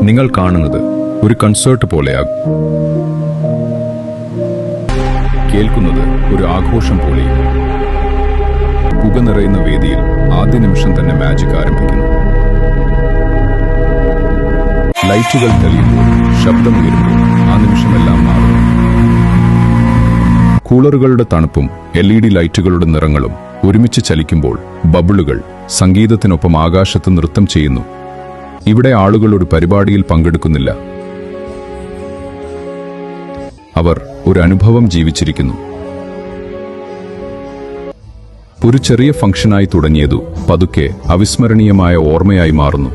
നിങ്ങൾ കാണുന്നത് ഒരു കൺസേർട്ട് പോലെയാകും, കേൾക്കുന്നത് ഒരു ആഘോഷം പോലെയും. പുക നിറയുന്ന വേദിയിൽ ആദ്യ നിമിഷം തന്നെ മാജിക് ആരംഭിക്കുന്നു. ലൈറ്റുകൾ തെളിയുമ്പോൾ, ശബ്ദമുയരുമ്പോൾ ആ നിമിഷമെല്ലാം മാറുന്നു. കൂളറുകളുടെ തണുപ്പും LED ലൈറ്റുകളുടെ നിറങ്ങളും ഒരുമിച്ച് ചലിക്കുമ്പോൾ ബബിളുകൾ സംഗീതത്തിനൊപ്പം ആകാശത്ത് നൃത്തം ചെയ്യുന്നു. ഇവിടെ ആളുകൾ ഒരു പരിപാടിയിൽ പങ്കെടുക്കുന്നില്ല, അവർ ഒരു അനുഭവം ജീവിച്ചിരിക്കുന്നു. ഒരു ചെറിയ ഫംഗ്ഷനായി തുടങ്ങിയതു പതുക്കെ അവിസ്മരണീയമായ ഓർമ്മയായി മാറുന്നു.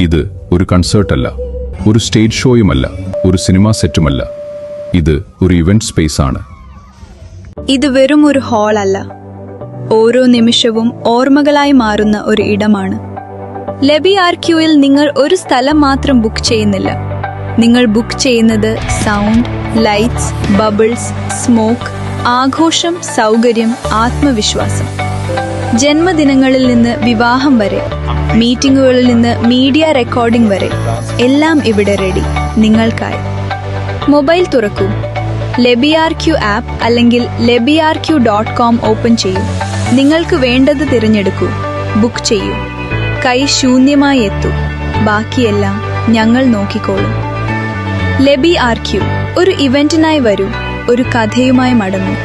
ഇത് ഒരു കൺസേർട്ടല്ല, ഒരു സ്റ്റേജ് ഷോയുമല്ല, ഒരു സിനിമാ സെറ്റുമല്ല. ഇത് ഒരു ഇവന്റ് സ്പേസ് ആണ്. ഇത് വെറും ഒരു ഹാൾ അല്ല, ഓരോ നിമിഷവും ഓർമ്മകളായി മാറുന്ന ഒരു ഇടമാണ്. LeBRQയിൽ നിങ്ങൾ ഒരു സ്ഥലം മാത്രം ബുക്ക് ചെയ്യുന്നില്ല, നിങ്ങൾ ബുക്ക് ചെയ്യുന്നത് സൗണ്ട്, ലൈറ്റ്സ്, ബബിൾസ്, സ്മോക്ക്, ആഘോഷം, സൗകര്യം, ആത്മവിശ്വാസം. ജന്മദിനങ്ങളിൽ നിന്ന് വിവാഹം വരെ, മീറ്റിംഗുകളിൽ നിന്ന് മീഡിയ റെക്കോർഡിംഗ് വരെ, എല്ലാം ഇവിടെ റെഡി നിങ്ങൾക്കായി. മൊബൈൽ തുറക്കൂ, LeBRQ ആപ്പ് അല്ലെങ്കിൽ LeBRQ.com ഓപ്പൺ ചെയ്യൂ. നിങ്ങൾക്ക് വേണ്ടത് തിരഞ്ഞെടുക്കൂ, ബുക്ക് ചെയ്യൂ. കൈ ശൂന്യമായി എത്തൂ, ബാക്കിയെല്ലാം ഞങ്ങൾ നോക്കിക്കോളും. LeBRQ ഒരു ഇവന്റിനായി വരൂ, ഒരു കഥയുമായി മടങ്ങൂ.